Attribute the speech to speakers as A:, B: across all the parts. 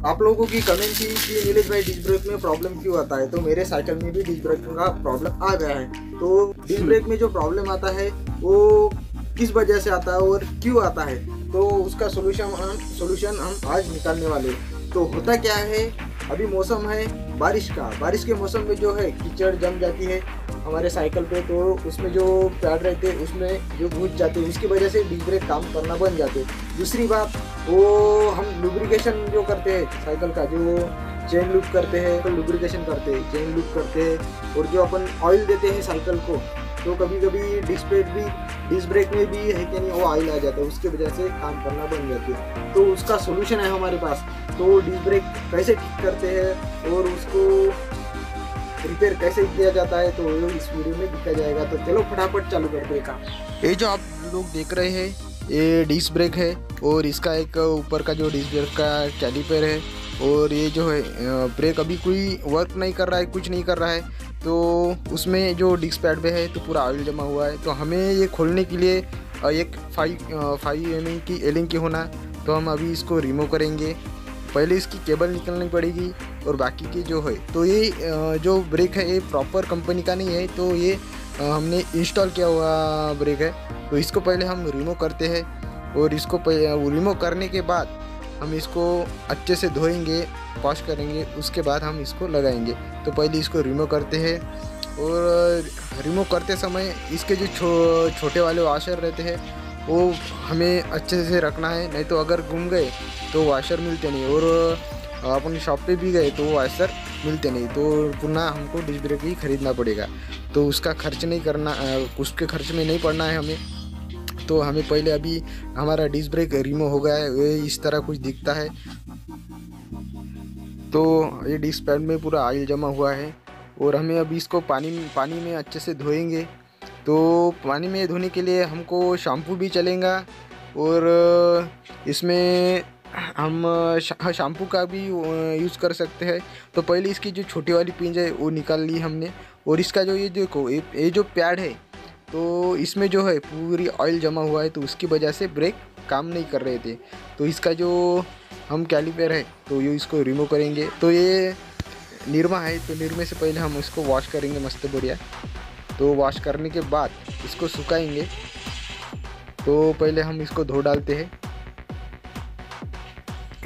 A: आप लोगों की कमेंट थी कि नीलेश भाई डिस्क ब्रेक में प्रॉब्लम क्यों आता है, तो मेरे साइकिल में भी डिस्क ब्रेक का प्रॉब्लम आ गया है। तो डिस्क ब्रेक में जो प्रॉब्लम आता है वो किस वजह से आता है और क्यों आता है, तो उसका सोल्यूशन हम आज निकालने वाले हैं। तो होता क्या है, अभी मौसम है बारिश का, बारिश के मौसम में जो है कीचड़ जम जाती है हमारे साइकिल पे, तो उसमें जो पैड रहते हैं उसमें जो घुस जाते हैं, उसकी वजह से डिस्क ब्रेक काम करना बंद जाते हैं। दूसरी बात, वो हम लुब्रिकेशन जो करते हैं साइकिल का, जो चेन लूप करते हैं, तो लुब्रिकेशन करते हैं, चेन लूप करते हैं, और जो अपन ऑयल देते हैं साइकिल को, तो कभी कभी डिस्क ब्रेक में भी है कि नहीं वो ऑयल आ जाता है, उसकी वजह से काम करना बंद जाते हैं। तो उसका सोल्यूशन है हमारे पास। तो डिस्क ब्रेक कैसे ठीक करते हैं और उसको रिपेयर कैसे किया जाता है, तो इस वीडियो में दिखाया जाएगा। तो चलो फटाफट चालू करते हैं काम। ये जो आप लोग देख रहे हैं ये डिस्क ब्रेक है, और इसका एक ऊपर का जो डिस्क ब्रेक का कैलिपर है, और ये जो है ब्रेक अभी कोई वर्क नहीं कर रहा है, कुछ नहीं कर रहा है, तो उसमें जो डिस्क पैड पे है तो पूरा ऑयल जमा हुआ है। तो हमें ये खोलने के लिए एक 5 mm की एलिंग की होना, तो हम अभी इसको रिमूव करेंगे। पहले इसकी केबल निकलनी पड़ेगी, और बाकी की जो है, तो ये जो ब्रेक है ये प्रॉपर कंपनी का नहीं है, तो ये हमने इंस्टॉल किया हुआ ब्रेक है। तो इसको पहले हम रिमूव करते हैं, और इसको रिमूव करने के बाद हम इसको अच्छे से धोएंगे, वॉश करेंगे, उसके बाद हम इसको लगाएंगे। तो पहले इसको रिमूव करते हैं, और रिमूव करते समय इसके जो छोटे वाले वाशर रहते हैं वो हमें अच्छे से रखना है, नहीं तो अगर गुम गए तो वाशर मिलते नहीं, और अपन शॉप पे भी गए तो वाशर मिलते नहीं, तो पुनः हमको डिस्क ब्रेक ही खरीदना पड़ेगा। तो उसका खर्च नहीं करना, उसके खर्च में नहीं पड़ना है हमें। तो हमें पहले अभी हमारा डिस्क ब्रेक रिमूव हो गया है, ये इस तरह कुछ दिखता है। तो ये डिस्क पैड में पूरा ऑयल जमा हुआ है, और हमें अभी इसको पानी में अच्छे से धोएंगे। तो पानी में धोने के लिए हमको शैम्पू भी चलेगा, और इसमें हम शैम्पू का भी यूज़ कर सकते हैं। तो पहले इसकी जो छोटी वाली पिंज है वो निकाल ली हमने, और इसका जो ये देखो ये जो पैड है, तो इसमें जो है पूरी ऑयल जमा हुआ है, तो उसकी वजह से ब्रेक काम नहीं कर रहे थे। तो इसका जो हम कैलिपर है तो ये इसको रिमूव करेंगे। तो ये निरमा है, तो निरमे से पहले हम इसको वॉश करेंगे मस्त बढ़िया। तो वॉश करने के बाद इसको सुखाएंगे। तो पहले हम इसको धो डालते हैं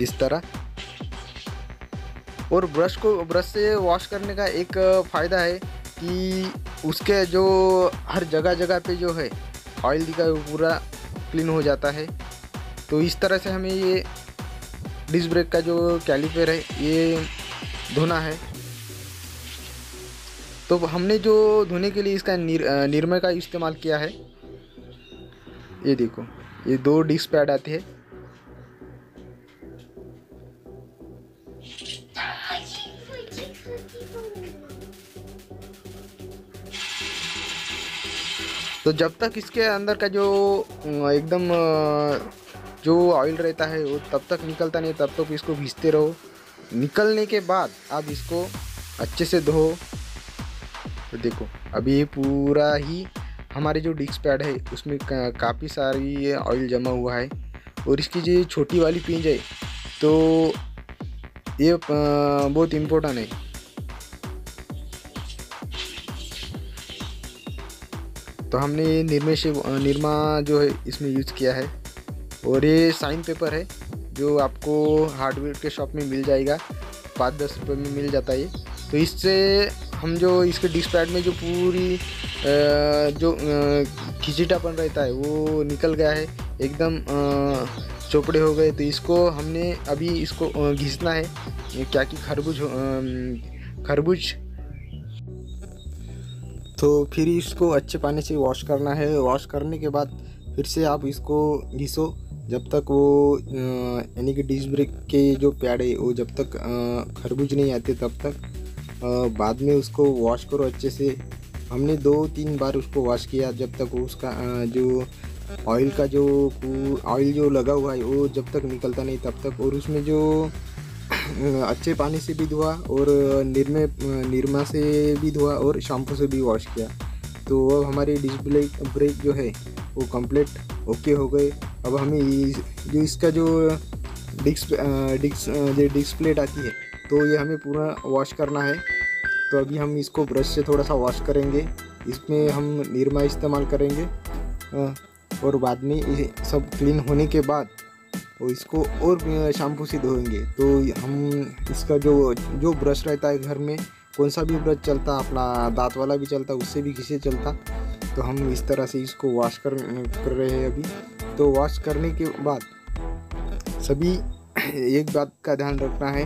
A: इस तरह, और ब्रश से वॉश करने का एक फ़ायदा है कि उसके जो हर जगह पे जो है ऑयल दिखा है वो पूरा क्लीन हो जाता है। तो इस तरह से हमें ये डिस्क ब्रेक का जो कैलिपर है ये धोना है। तो हमने जो धोने के लिए इसका निरमा का इस्तेमाल किया है, ये देखो ये 2 डिस्क पैड आते हैं। तो जब तक इसके अंदर का जो एकदम जो ऑयल रहता है वो तब तक निकलता नहीं, तब तक इसको भींचते रहो। निकलने के बाद आप इसको अच्छे से धो। तो देखो अभी ये पूरा ही हमारे जो डिस्क पैड है उसमें काफ़ी सारी ऑयल जमा हुआ है, और इसकी जो छोटी वाली पिंज है तो ये बहुत इम्पोर्टेंट है। तो हमने ये निरमा जो है इसमें यूज़ किया है, और ये साइन पेपर है जो आपको हार्डवेयर के शॉप में मिल जाएगा, 5-10 रुपये में मिल जाता है ये। तो इससे हम जो इसके डिस्क पैड में जो पूरी जो खिंचीटापन रहता है वो निकल गया है, एकदम चोपड़े हो गए। तो इसको हमने अभी इसको घिसना है, क्या कि खरबूज। तो फिर इसको अच्छे पानी से वॉश करना है। वॉश करने के बाद फिर से आप इसको घिसो जब तक वो यानी कि डिस्क ब्रेक के जो पैड है वो जब तक खरबूज नहीं आते तब तक। बाद में उसको वॉश करो अच्छे से। हमने 2-3 बार उसको वॉश किया जब तक उसका जो ऑयल जो लगा हुआ है वो जब तक निकलता नहीं तब तक। और उसमें जो अच्छे पानी से भी धोआ, और निरमा से भी धोआ, और शैम्पू से भी वॉश किया। तो अब हमारे डिस्क ब्रेक जो है वो कंप्लीट ओके हो गए। अब हमें जो इसका जो डिस्क प्लेट आती है, तो ये हमें पूरा वॉश करना है। तो अभी हम इसको ब्रश से थोड़ा सा वॉश करेंगे, इसमें हम निरमा इस्तेमाल करेंगे और बाद में ये सब क्लीन होने के बाद वो इसको और शैम्पू से धोएंगे। तो हम इसका जो ब्रश रहता है घर में, कौन सा भी ब्रश चलता, अपना दांत वाला भी चलता, उससे भी घिसे चलता। तो हम इस तरह से इसको वॉश कर रहे हैं अभी। तो वॉश करने के बाद सभी एक बात का ध्यान रखना है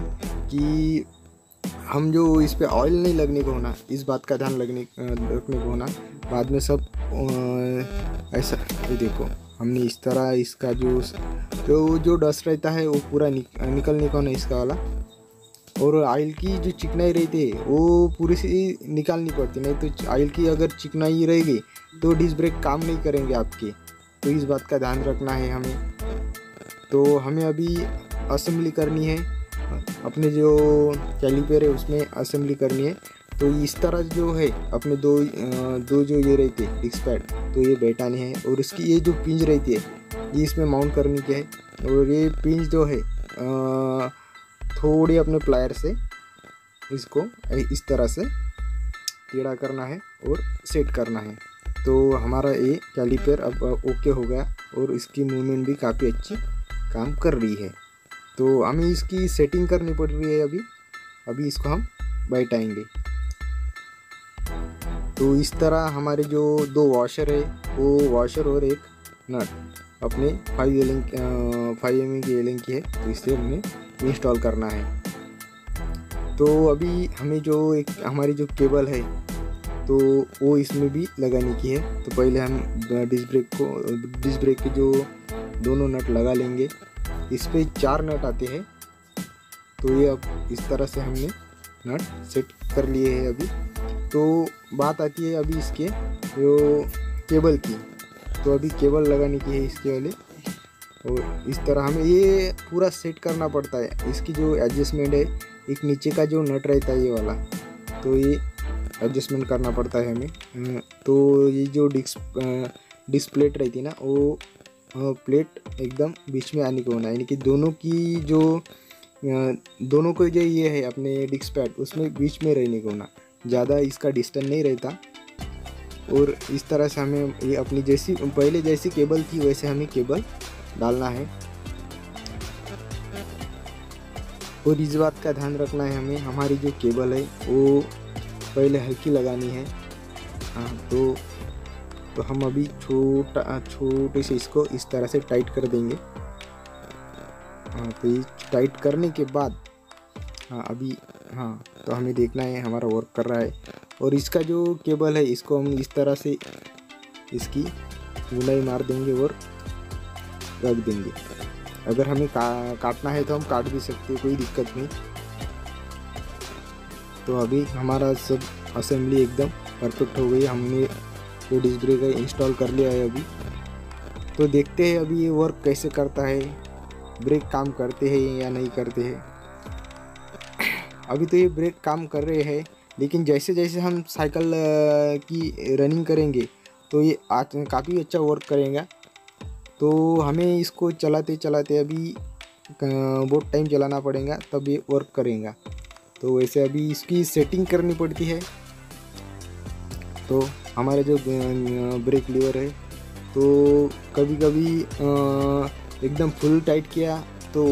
A: कि हम जो इस पे ऑयल नहीं लगने को होना, इस बात का ध्यान रखने को होना। बाद में सब ऐसा, ये देखो हमने इस तरह इसका जो डस्ट रहता है वो पूरा निकलने को होना इसका वाला। और ऑयल की जो चिकनाई रहती है वो पूरी सी निकालनी पड़ती, नहीं तो ऑयल की अगर चिकनाई रहेगी तो डिस्क ब्रेक काम नहीं करेंगे आपके। तो इस बात का ध्यान रखना है हमें। तो हमें अभी असेंबली करनी है, अपने जो कैलिपर है उसमें असेंबली करनी है। तो इस तरह जो है अपने दो जो ये रहते हैं डिस्क पैड, तो ये बैठाने हैं और इसकी ये जो पिंच रहती है ये इसमें माउंट करनी के है। और ये पिंच जो है थोड़ी अपने प्लायर से इसको इस तरह से टेढ़ा करना है और सेट करना है। तो हमारा ये कैलिपर अब ओके हो गया और इसकी मूवमेंट भी काफ़ी अच्छी काम कर रही है। तो हमें इसकी सेटिंग करनी पड़ रही है अभी इसको हम बैठाएंगे। तो इस तरह हमारे जो दो वॉशर है, वो वॉशर और एक नट अपने 5 mm की एलिंग की है, तो इससे हमें इंस्टॉल करना है। तो अभी हमें जो एक हमारी जो केबल है तो वो इसमें भी लगाने की है। तो पहले हम डिस्क ब्रेक के जो दोनों नट लगा लेंगे। इस पे 4 नट आते हैं, तो ये अब इस तरह से हमने नट सेट कर लिए हैं अभी। तो बात आती है अभी इसके जो केबल की। तो अभी केबल लगाने की है इसके वाले, और इस तरह हमें ये पूरा सेट करना पड़ता है। इसकी जो एडजस्टमेंट है, एक नीचे का जो नट रहता है ये वाला, तो ये एडजस्टमेंट करना पड़ता है हमें। तो ये जो डिस्क प्लेट रहती है ना, वो प्लेट एकदम बीच में आने को होना है, यानी कि दोनों को जो ये है अपने डिस्क पैड उसमें बीच में रहने को होना, ज़्यादा इसका डिस्टेंस नहीं रहता। और इस तरह से हमें ये अपनी पहले जैसी केबल थी वैसे हमें केबल डालना है। और इस बात का ध्यान रखना है हमें, हमारी जो केबल है वो पहले हल्की लगानी है। हाँ, तो हम अभी छोटे से इसको इस तरह से टाइट कर देंगे। हाँ, तो ये टाइट करने के बाद तो हमें देखना है हमारा वर्क कर रहा है। और इसका जो केबल है इसको हम इस तरह से इसकी गुनाई मार देंगे और रख देंगे। अगर हमें काटना है तो हम काट भी सकते हैं, कोई दिक्कत नहीं। तो अभी हमारा सब असेंबली एकदम परफेक्ट हो गई, हमने वो डिस्क ब्रेक इंस्टॉल कर लिया है अभी। तो देखते हैं अभी ये वर्क कैसे करता है, ब्रेक काम करते हैं या नहीं करते हैं। अभी तो ये ब्रेक काम कर रहे हैं, लेकिन जैसे जैसे हम साइकिल की रनिंग करेंगे तो ये काफ़ी अच्छा वर्क करेगा। तो हमें इसको चलाते चलाते अभी बहुत टाइम चलाना पड़ेगा, तब ये वर्क करेगा। तो वैसे अभी इसकी सेटिंग करनी पड़ती है। तो हमारे जो ब्रेक लीवर है, तो कभी कभी एकदम फुल टाइट किया तो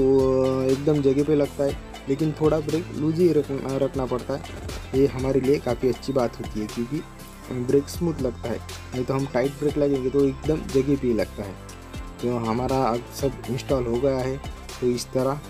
A: एकदम जगह पे लगता है, लेकिन थोड़ा ब्रेक लूज ही रखना पड़ता है। ये हमारे लिए काफ़ी अच्छी बात होती है, क्योंकि ब्रेक स्मूथ लगता है। नहीं तो हम टाइट ब्रेक लगेंगे तो एकदम जगह पे ही लगता है। तो हमारा अब सब इंस्टॉल हो गया है। तो इस तरह